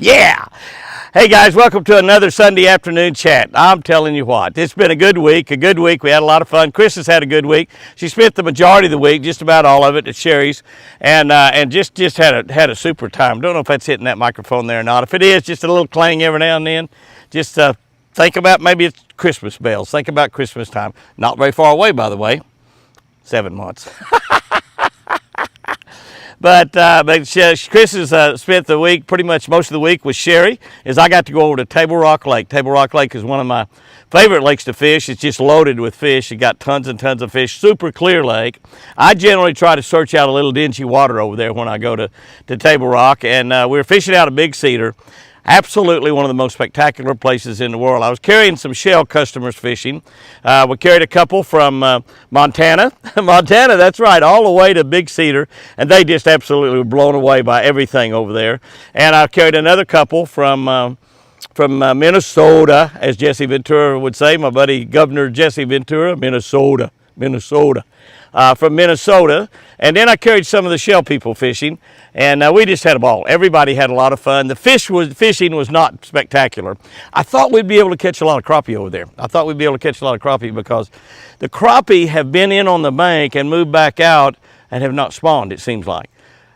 Yeah. Hey guys, welcome to another Sunday afternoon chat. I'm telling you what, it's been a good week. We had a lot of fun. Chris has had a good week. She spent the majority of the week, just about all of it, at Sherry's, and just had a super time. Don't know if that's hitting that microphone there or not. If it is, just a little clang every now and then. Just think about, maybe it's Christmas bells. Think about Christmas time. Not very far away, by the way. 7 months. But Chris has spent the week, pretty much most of the week, with Sherry, as I got to go over to Table Rock Lake. Table Rock Lake is one of my favorite lakes to fish. It's just loaded with fish. It got tons and tons of fish. Super clear lake. I generally try to search out a little dingy water over there when I go to Table Rock, and we were fishing out of Big Cedar. Absolutely one of the most spectacular places in the world. I was carrying some shell customers fishing. We carried a couple from Montana. Montana, that's right, all the way to Big Cedar, and they just absolutely were blown away by everything over there. And I carried another couple from Minnesota, as Jesse Ventura would say, my buddy Governor Jesse Ventura, Minnesota. From Minnesota, and then I carried some of the shell people fishing, and we just had a ball. Everybody had a lot of fun. The fishing was not spectacular. I thought we'd be able to catch a lot of crappie over there. Because the crappie have been in on the bank and moved back out and have not spawned, it seems like.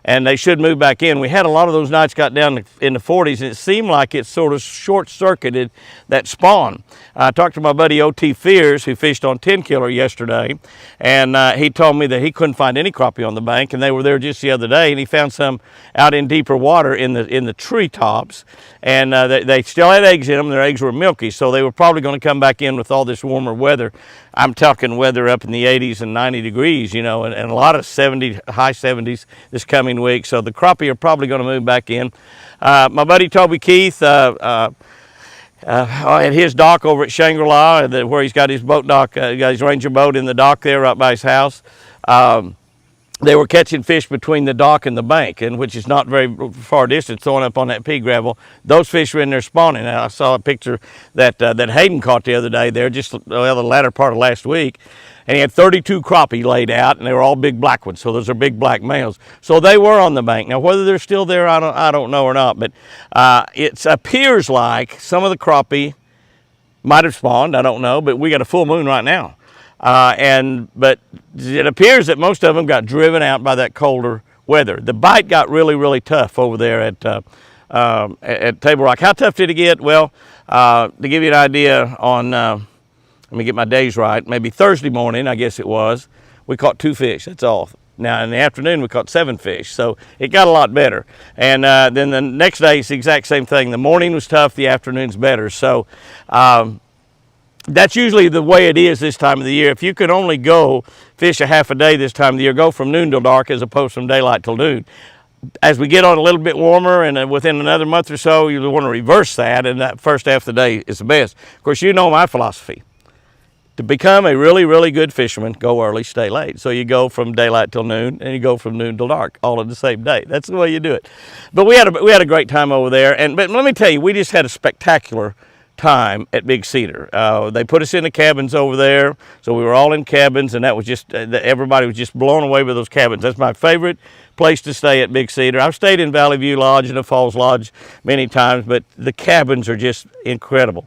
And they should move back in. We had a lot of those nights got down in the 40s, and it seemed like it sort of short-circuited that spawn. I talked to my buddy O.T. Fears, who fished on 10 Killer yesterday, and he told me that he couldn't find any crappie on the bank, and they were there just the other day, and he found some out in deeper water in the treetops, and they still had eggs in them. Their eggs were milky, so they were probably going to come back in with all this warmer weather. I'm talking weather up in the 80s and 90 degrees, you know, and a lot of high 70s this coming week. So the crappie are probably going to move back in. My buddy Toby Keith at his dock over at Shangri-La, where he's got his boat dock, got his Ranger boat in the dock there right by his house. They were catching fish between the dock and the bank, and which is not very far distance, throwing up on that pea gravel. Those fish were in there spawning. And I saw a picture that Hayden caught the other day there, just the latter part of last week, and he had 32 crappie laid out, and they were all big black ones. So those are big black males. So they were on the bank. Now whether they're still there, I don't know or not, but it appears like some of the crappie might have spawned. I don't know, but we got a full moon right now. But it appears that most of them got driven out by that colder weather. The bite got really, really tough over there at Table Rock. How tough did it get? Well, to give you an idea, on let me get my days right, maybe Thursday morning, I guess it was, we caught 2 fish. That's all. Now in the afternoon we caught 7 fish, so it got a lot better. And then the next day it's the exact same thing. The morning was tough, the afternoon's better. So that's usually the way it is this time of the year. If you could only go fish a half a day this time of the year, go from noon till dark as opposed from daylight till noon. As we get on a little bit warmer, and within another month or so, you want to reverse that, and that first half of the day is the best. Of course, you know my philosophy. To become a really, really good fisherman, go early, stay late. So you go from daylight till noon, and you go from noon till dark, all in the same day. That's the way you do it. But we had a great time over there, but let me tell you, we just had a spectacular time at Big Cedar. They put us in the cabins over there, so we were all in cabins, and that was just everybody was just blown away with those cabins. That's my favorite place to stay at Big Cedar. I've stayed in Valley View Lodge and the Falls Lodge many times, but the cabins are just incredible.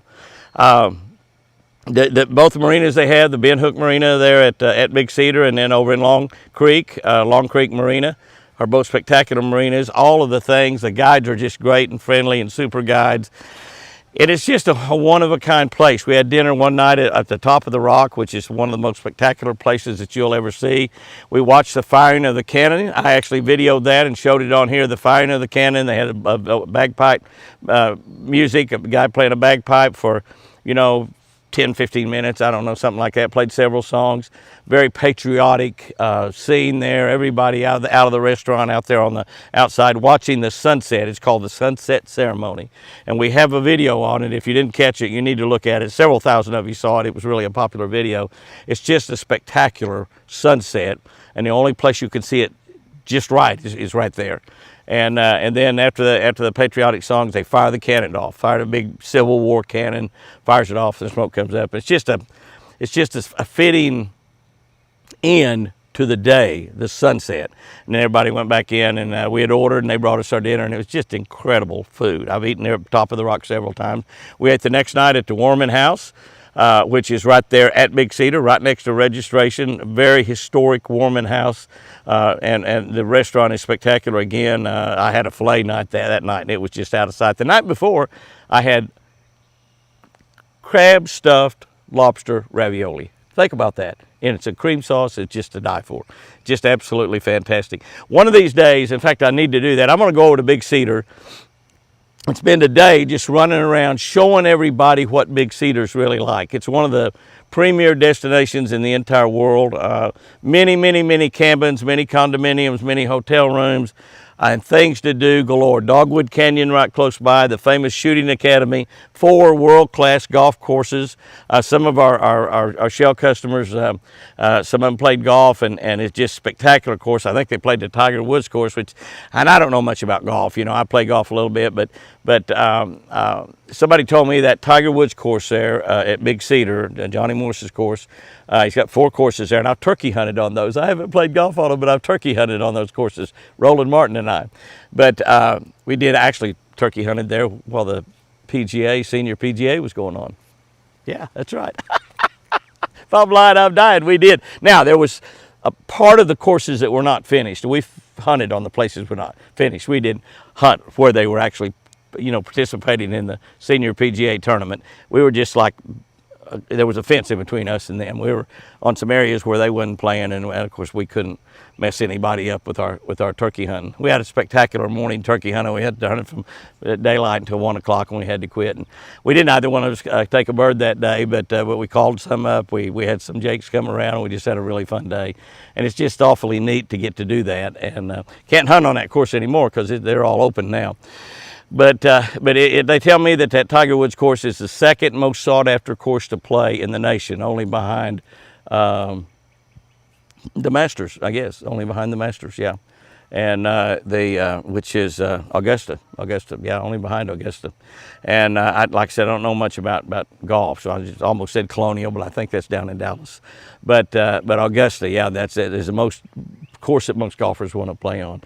Both the marinas they have, the Ben Hook Marina there at Big Cedar, and then over in Long Creek Marina, are both spectacular marinas. All of the things, the guides are just great and friendly and super guides. It is just a one-of-a-kind place. We had dinner one night at the top of the rock, which is one of the most spectacular places that you'll ever see. We watched the firing of the cannon. I actually videoed that and showed it on here, the firing of the cannon. They had a bagpipe music, a guy playing a bagpipe for, 10, 15 minutes, I don't know, something like that. Played several songs. Very patriotic scene there. Everybody out of the restaurant out there on the outside watching the sunset. It's called the Sunset Ceremony. And we have a video on it. If you didn't catch it, you need to look at it. Several thousand of you saw it. It was really a popular video. It's just a spectacular sunset. And the only place you can see it just right is right there. And then after the patriotic songs, they fire the cannon off. Fired a big Civil War cannon, fires it off, and the smoke comes up. It's just a fitting end to the day, the sunset. And then everybody went back in, and we had ordered, and they brought us our dinner, and it was just incredible food. I've eaten there at the top of the rock several times. We ate the next night at the Warman House, which is right there at Big Cedar, right next to registration. Very historic Warman House, and the restaurant is spectacular. Again, I had a filet night that night, and it was just out of sight. The night before, I had crab stuffed lobster ravioli. Think about that. And it's a cream sauce. It's just to die for. Just absolutely fantastic. One of these days, in fact, I need to do that. I'm going to go over to Big Cedar and spend a day just running around showing everybody what Big Cedar's really like. It's one of the premier destinations in the entire world. Many cabins, many condominiums, many hotel rooms, and things to do galore. Dogwood Canyon right close by, the famous shooting academy, 4 world-class golf courses. Some of our Shell customers, some of them played golf, and it's just spectacular course. I think they played the Tiger Woods course, and I don't know much about golf. You know, I play golf a little bit, but somebody told me that Tiger Woods course there at Big Cedar, Johnny Morris's course, he's got 4 courses there, and I've turkey hunted on those. I haven't played golf on them, but I've turkey hunted on those courses, Roland Martin and I. But we did actually turkey hunted there while the senior PGA was going on. Yeah, that's right. If I'm lying, I'm dying. We did. Now, there was a part of the courses that were not finished. We hunted on the places were not finished. We didn't hunt where they were actually, participating in the senior PGA tournament. We were just like, there was a fence in between us and them. We were on some areas where they wasn't playing, and of course we couldn't mess anybody up with our turkey hunting. We had a spectacular morning turkey hunting. We had to hunt it from daylight until 1 o'clock, and we had to quit. And we didn't either one of us take a bird that day, but we called some up. We had some jakes come around, and we just had a really fun day. And it's just awfully neat to get to do that. And can't hunt on that course anymore because they're all open now. But they tell me that Tiger Woods course is the second most sought after course to play in the nation, only behind the Masters, I guess, only behind the Masters, yeah. And which is Augusta, yeah, only behind Augusta. And like I said, I don't know much about golf, so I just almost said Colonial, but I think that's down in Dallas. But Augusta, yeah, that's it. Is the most course that most golfers want to play on.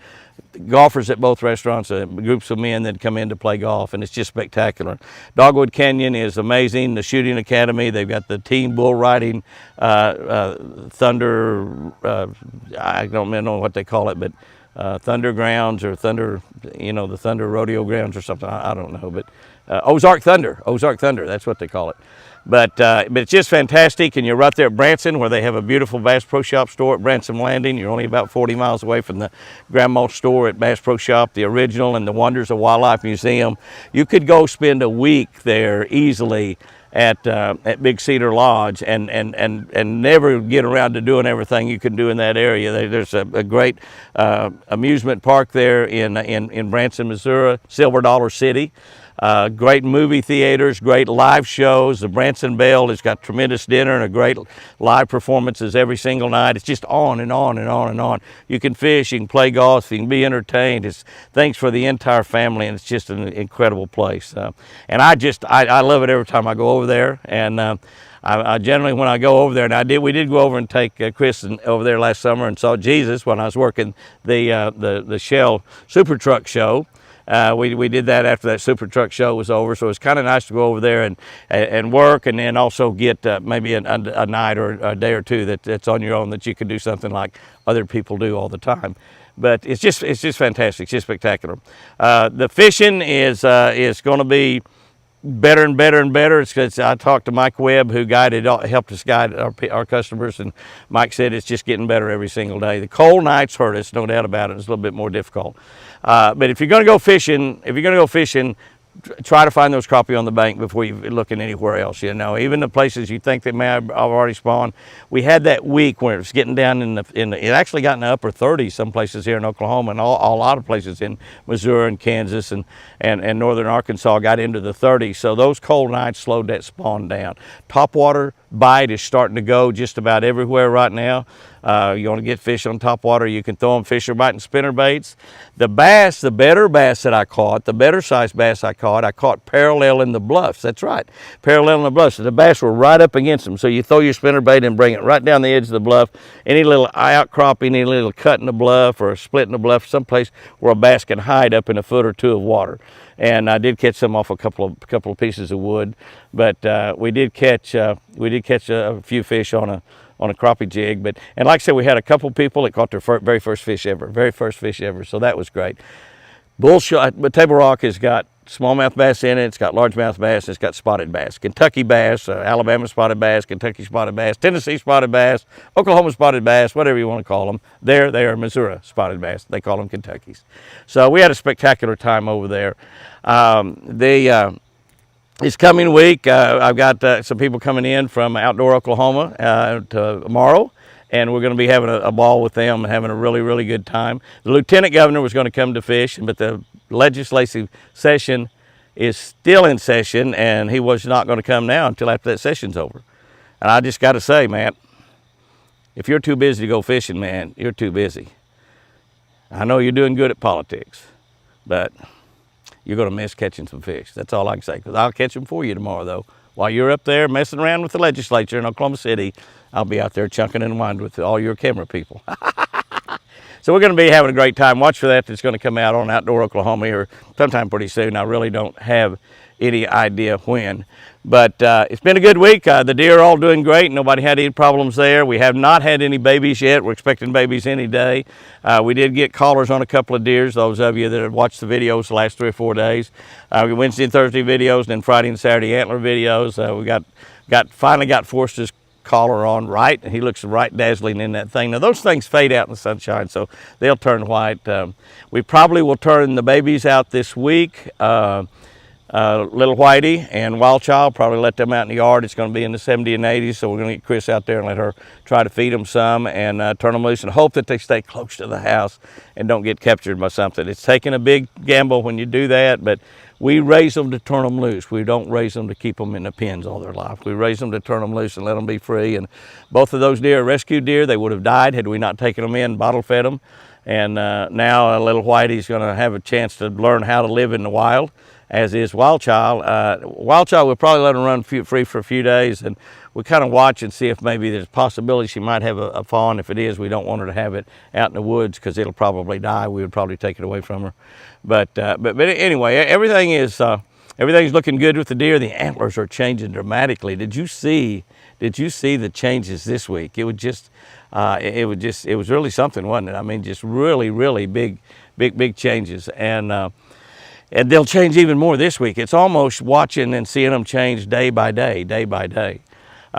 Golfers at both restaurants, groups of men that come in to play golf, and it's just spectacular. Dogwood Canyon is amazing. The shooting academy, they've got the team bull riding, thunder, I don't know what they call it, but Thunder Grounds or Thunder, the Thunder Rodeo Grounds or something, I don't know, but Ozark Thunder, that's what they call it. But it's just fantastic, and you're right there at Branson, where they have a beautiful Bass Pro Shop store at Branson Landing. You're only about 40 miles away from the Grandma store at Bass Pro Shop, the original, and the Wonders of Wildlife Museum. You could go spend a week there easily at Big Cedar Lodge and never get around to doing everything you can do in that area. There's a great amusement park there in Branson, Missouri, Silver Dollar City. Great movie theaters, great live shows. The Branson Bell has got tremendous dinner and a great live performances every single night. It's just on and on and on and on. You can fish, you can play golf, you can be entertained. It's things for the entire family, and it's just an incredible place. And I love it every time I go over there. And I generally, when I go over there, and we did go over and take Chris over there last summer and saw Jesus when I was working the Shell Super Truck Show. We did that after that Super Truck Show was over, so it's kind of nice to go over there and work, and then also get maybe a night or a day or two that's on your own, that you can do something like other people do all the time. But it's just fantastic. It's just spectacular. The fishing is going to be better and better and better. I talked to Mike Webb, who helped us guide our customers, and Mike said it's just getting better every single day. The cold nights hurt us, no doubt about it. It's a little bit more difficult. But if you're going to go fishing, try to find those crappie on the bank before you're looking anywhere else. Even the places you think they may have already spawned. We had that week where it was getting down it actually got in the upper 30s some places here in Oklahoma, and a lot of places in Missouri and Kansas and northern Arkansas got into the 30s. So those cold nights slowed that spawn down. Topwater bite is starting to go just about everywhere right now. You want to get fish on top water, you can throw them fisher bite and spinner baits. The bass, the better bass that I caught, the better sized bass I caught parallel in the bluffs. That's right, parallel in the bluffs. So the bass were right up against them. So you throw your spinner bait and bring it right down the edge of the bluff. Any little outcrop, any little cut in the bluff or a split in the bluff, someplace where a bass can hide up in a foot or two of water. And I did catch some off a couple of pieces of wood, but we did catch a few fish on a crappie jig. And like I said, we had a couple people that caught their very first fish ever, so that was great. But Table Rock has got smallmouth bass in it, it's got largemouth bass, it's got spotted bass, Kentucky bass, Alabama spotted bass, Kentucky spotted bass, Tennessee spotted bass, Oklahoma spotted bass, whatever you want to call them. They are Missouri spotted bass. They call them Kentuckys. So we had a spectacular time over there. This coming week, I've got some people coming in from Outdoor Oklahoma tomorrow, and we're going to be having a ball with them and having a really, really good time. The lieutenant governor was going to come to fish, but the legislative session is still in session, and he was not going to come now until after that session's over. And I just got to say, man, if you're too busy to go fishing, man, you're too busy. I know you're doing good at politics, but you're going to miss catching some fish. That's all I can say, because I'll catch them for you tomorrow, though. While you're up there messing around with the legislature in Oklahoma City, I'll be out there chunking and winding with all your camera people. So we're going to be having a great time. Watch for that. It's going to come out on Outdoor Oklahoma here sometime pretty soon. I really don't have any idea when. But it's been a good week. The deer are all doing great. Nobody had any problems there. We have not had any babies yet. We're expecting babies any day. We did get callers on a couple of deers, those of you that have watched the videos the last 3 or 4 days. Wednesday and Thursday videos, and then Friday and Saturday antler videos. We finally got Forster's collar on right, and he looks right dazzling in that thing. Now those things fade out in the sunshine, so they'll turn white. We probably will turn the babies out this week. Little Whitey and Wild Child, probably let them out in the yard. It's going to be in the 70s and 80s, so we're going to get Chris out there and let her try to feed them some and turn them loose and hope that they stay close to the house and don't get captured by something. It's taking a big gamble when you do that, but we raise them to turn them loose. We don't raise them to keep them in the pens all their life. We raise them to turn them loose and let them be free. And both of those deer are rescued deer. They would have died had we not taken them in, bottle fed them. And now Little Whitey's going to have a chance to learn how to live in the wild, as is Wild Child. Wild Child, we'll probably let her run free for a few days, and we'll kind of watch and see if maybe there's a possibility she might have a fawn. If it is, we don't want her to have it out in the woods because it'll probably die. We would probably take it away from her. But anyway, everything's looking good with the deer. The antlers are changing dramatically. Did you see the changes this week? It was really something, wasn't it? I mean, just really big changes. And they'll change even more this week. It's almost watching and seeing them change day by day.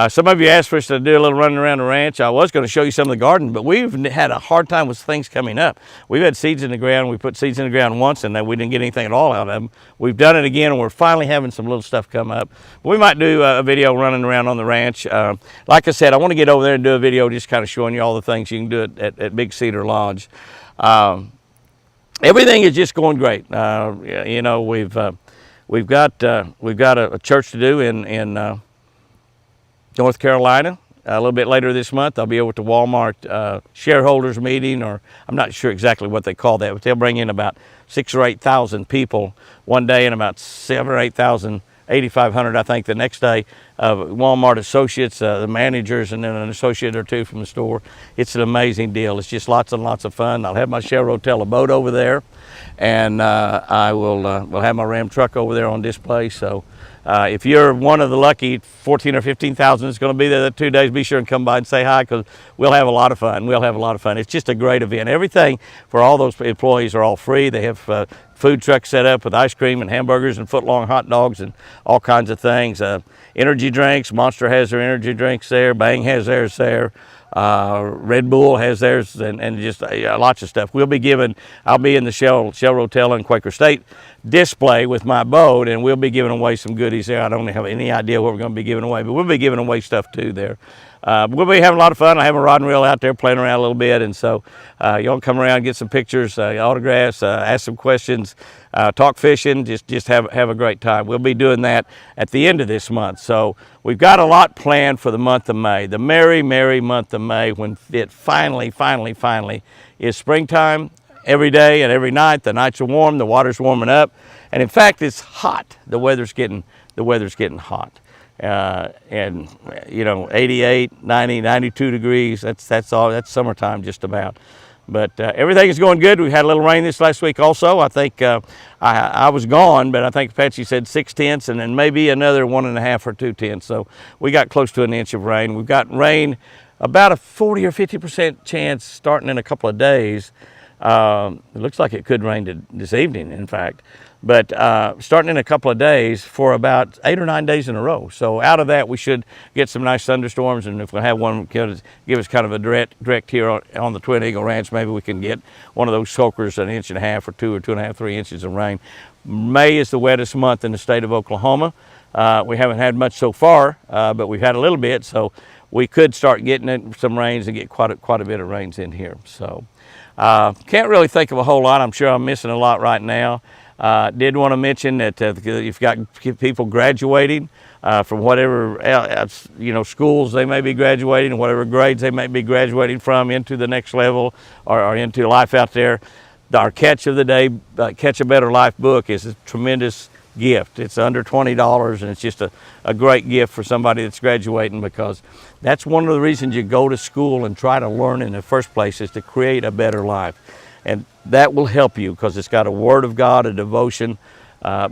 Some of you asked for us to do a little running around the ranch. I was going to show you some of the garden, but we've had a hard time with things coming up. We've had seeds in the ground. We put seeds in the ground once, and then we didn't get anything at all out of them. We've done it again, and we're finally having some little stuff come up. We might do a video running around on the ranch. Like I said, I want to get over there and do a video just kind of showing you all the things you can do at Big Cedar Lodge. Everything is just going great. You know, we've got a church to do in North Carolina. A little bit later this month, I'll be over to Walmart shareholders meeting, or I'm not sure exactly what they call that, but they'll bring in about 6,000 or 8,000 people one day, and about 7,000 or 8,000, 8,500, I think, the next day. Walmart associates, the managers, and then an associate or two from the store. It's an amazing deal. It's just lots and lots of fun. I'll have my Chevrolet boat over there, and I will have my Ram truck over there on display. So if you're one of the lucky 14 or 15,000 that's going to be there that 2 days, be sure and come by and say hi, because we'll have a lot of fun. It's just a great event. Everything for all those employees are all free. They have food trucks set up with ice cream and hamburgers and foot-long hot dogs and all kinds of things. Energy drinks. Monster has their energy drinks there. Bang has theirs there. Red Bull has theirs, and just lots of stuff. I'll be in the Shell Rotel and Quaker State display with my boat, and we'll be giving away some goodies there. I don't have any idea what we're going to be giving away, but we'll be giving away stuff too there. we'll be having a lot of fun. I have a rod and reel out there playing around a little bit, and so y'all come around, get some pictures, autographs, ask some questions, talk fishing, just have a great time. We'll be doing that at the end of this month. So we've got a lot planned for the month of May, the merry, merry month of May, when it finally is springtime. Every day and every night, the nights are warm, the water's warming up, and in fact, it's hot. The weather's getting hot, and 88, 90, 92 degrees. That's all. That's summertime just about. But everything is going good. We had a little rain this last week also. I think I was gone, but I think Patsy said 6/10, and then maybe another 1.5 or 2/10. So we got close to an inch of rain. We've got rain about a 40 or 50% chance starting in a couple of days. It looks like it could rain this evening, in fact, but starting in a couple of days for about 8 or 9 days in a row. So out of that, we should get some nice thunderstorms, and if we have one give us kind of a direct here on the Twin Eagle Ranch, maybe we can get one of those soakers, 1.5 inches or 2 or 2.5, 3 inches of rain. May is the wettest month in the state of Oklahoma. We haven't had much so far, but we've had a little bit, so we could start getting some rains and get quite a bit of rains in here. So. Can't really think of a whole lot. I'm sure I'm missing a lot right now. Did want to mention that you've got people graduating from whatever schools they may be graduating, whatever grades they may be graduating from into the next level or into life out there. Our catch of the day, Catch a Better Life book, is a tremendous gift. It's under $20, and it's just a great gift for somebody that's graduating, because that's one of the reasons you go to school and try to learn in the first place, is to create a better life. And that will help you, because it's got a Word of God, a devotion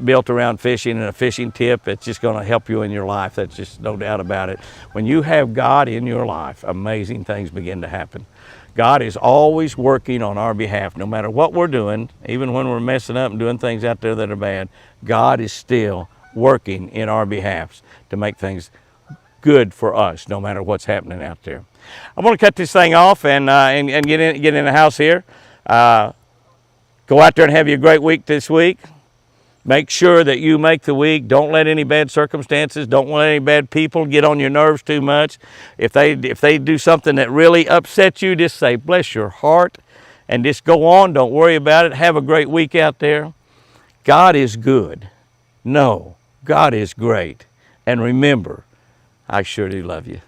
built around fishing, and a fishing tip. It's just going to help you in your life. That's just no doubt about it. When you have God in your life, amazing things begin to happen. God is always working on our behalf, no matter what we're doing, even when we're messing up and doing things out there that are bad. God is still working in our behalf to make things good for us, no matter what's happening out there. I'm going to cut this thing off and get in the house here. Go out there and have you a great week this week. Make sure that you make the week. Don't let any bad circumstances, don't let any bad people get on your nerves too much. If they do something that really upsets you, just say, bless your heart, and just go on. Don't worry about it. Have a great week out there. God is good. No, God is great. And remember, I sure do love you.